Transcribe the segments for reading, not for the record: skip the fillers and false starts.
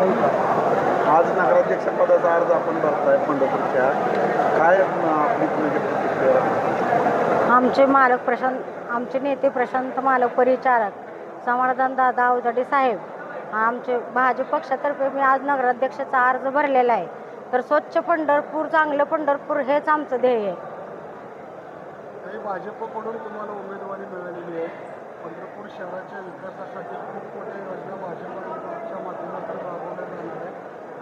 आज नगराध्यक्ष पदाचा अर्ज आपण भरताय पंढरपूरच्या, काय आपली म्हणजे प्रतिक्रिया? आमचे नेते प्रशांत मालक परिचारक समाधान दादा अवजाडे साहेब, आमचे भाजप पक्षातर्फे मी आज नगराध्यक्षाचा अर्ज भरलेला आहे. तर स्वच्छ पंढरपूर, चांगलं पंढरपूर हेच आमचं ध्येय आहे. भाजपकडून तुम्हाला उमेदवारी मिळालेली आहे. पंढरपूर शहराच्या विकासासाठी खूप मोठ्या योजना भाजपच्या माध्यमातून राबवल्या जाणार आहे.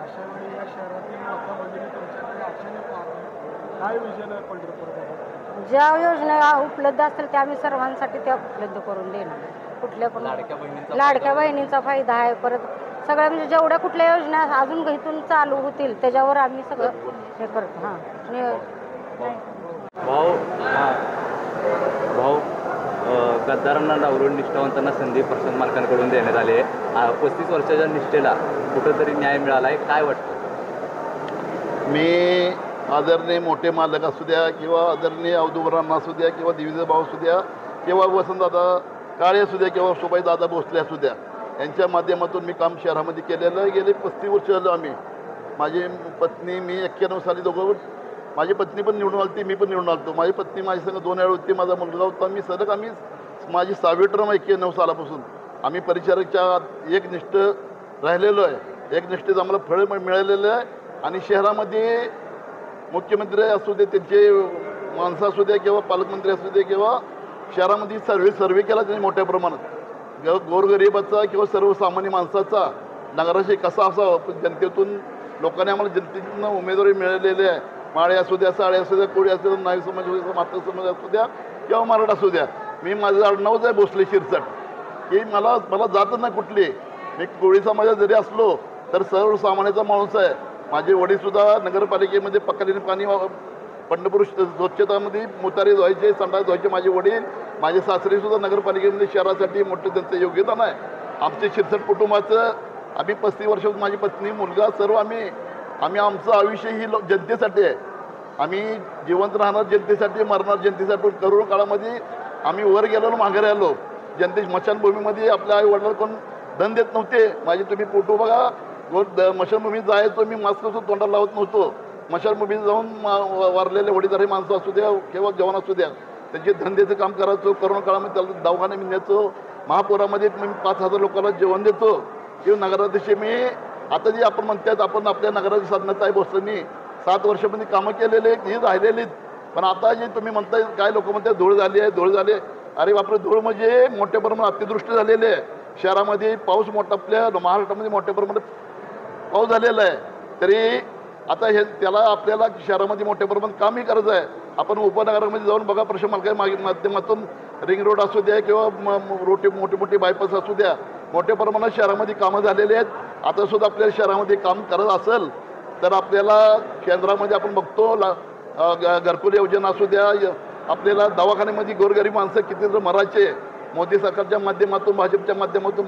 अशा वेळी या शहरातील माता भगिनी तुमच्याकडे आशेने पाहतात. काय विजन आहे पंढरपूरमध्ये? ज्या योजना उपलब्ध असतील त्या आम्ही सर्वांसाठी त्या उपलब्ध करून देणार. कुठल्या पण लाडक्या बहिणींचा फायदा आहे. परत सगळ्या म्हणजे जेवढ्या कुठल्या योजना अजून इथून चालू होतील त्याच्यावर आम्ही सगळं हे करतो. भाऊ गद्दारांना डावलून निष्ठावंतांना संधी प्रशांत मालकांकडून देण्यात आली आहे. 35 वर्षाच्या निष्ठेला कुठंतरी न्याय मिळाला आहे, काय वाटतं? मी आदरणीय मोठे मालक असू द्या किंवा आदरणीय अवधूरांना असू द्या किंवा दिविजय भाऊ असू द्या किंवा वसंतदादा काळे असू द्या किंवा सुभाईदादा भोसले असू द्या, यांच्या माध्यमातून मी काम शहरामध्ये केलेलं आहे. गेले 35 वर्ष झालं. माझी पत्नी, मी 91 साली दोघं, माझी पत्नी पण निवडून आली, मी पण निवडून आलो. माझी पत्नी माझी संग 2 वेळा होती, माझा मुलगा होता. मी सलग माझी 6वी टर्म 91 सालापासून आम्ही परिचारकच्या एकनिष्ठ राहिलेलो आहे. एकनिष्ठेचं आम्हाला फळ मिळालेलं आहे. आणि शहरामध्ये मुख्यमंत्री असू दे, त्यांचे माणसं असू द्या किंवा पालकमंत्री असू दे किंवा शहरामध्ये सर्वे केला त्यांनी मोठ्या प्रमाणात. गोरगरिबाचा किंवा सर्वसामान्य माणसाचा नगराशी कसा असावा, जनतेतून लोकांनी आम्हाला जनतेतून उमेदवारी मिळालेली आहे. माळे असू द्या, साळे असू द्या, कोळी असू द्या, नावी समाज असू द्या, मातक समाज असू द्या किंवा मराठा असू द्या. मी माझं आडनावच आहे भोसले शिरसाट, की मला जातच नाही कुठली. मी कोळी समाजात जरी असलो तर सर्वसामान्याचा माणूस आहे. माझे वडीलसुद्धा नगरपालिकेमध्ये पकडीने पाणी पंढरपूर स्वच्छतामध्ये मुतारी धुवायचे, संडास धुवायचे माझे वडील. माझे सासरेसुद्धा नगरपालिकेमध्ये शहरासाठी मोठं त्यांचं योगदान आहे. आमचे शिरसाट कुटुंबाचं आम्ही 35 वर्षात माझी पत्नी, मुलगा सर्व आम्ही आमचं आयुष्य ही जनतेसाठी आहे. आम्ही जिवंत राहणार जनतेसाठी, मरणार जनतेसाठी. करोना काळामध्ये आम्ही वर गेलो, माघारी आलो. जनते स्मशानभूमीमध्ये आपल्या आई वडिलांना कोण धन देत नव्हते. माझे तुम्ही फोटो बघा. स्मशानभूमीत जायचो मी, मास्क तोंडाला लावत नव्हतो. स्मशानभूमीत जाऊन वारलेले वडीलधारी माणसं असू द्या किंवा जवान असू द्या, त्यांचे धंद्याचं काम करायचो. करोना काळामध्ये त्याला दवाखाने मी न्यायचो. महापुरामध्ये मी 5,000 लोकांना जेवण देतो. किंवा नगराध्यक्ष मी आता जे आपण म्हणतात, आपण आपल्या नगराध्यक्ष साधनात आहे भोसलेंनी 7 वर्षामध्ये कामं केलेले ही राहिलेलीच. पण आता जे तुम्ही म्हणताय, काय लोक म्हणतात धूळ झाली आहे, धूळ झाली. अरे बापरे, धूळ म्हणजे मोठ्या प्रमाणात अतिवृष्टी झालेली आहे. शहरामध्ये पाऊस मोठा, आपल्या महाराष्ट्रामध्ये मोठ्या प्रमाणात पाऊस झालेला आहे. तरी आता त्याला आपल्याला शहरामध्ये मोठ्या प्रमाणात कामही करायचं आहे. आपण उपनगरामध्ये जाऊन बघा, प्रशांत मालकाच्या माध्यमातून रिंग रोड असू द्या किंवा मोठी बायपास असू द्या, मोठ्या प्रमाणात शहरामध्ये कामं झालेली आहेत. आता सुद्धा आपल्याला शहरामध्ये काम करत असेल तर आपल्याला केंद्रामध्ये आपण बघतो घरकुल योजना असू द्या, आपल्याला दवाखान्यामध्ये गोरगरीब माणसं किती जर मरायचे, मोदी सरकारच्या माध्यमातून, भाजपच्या माध्यमातून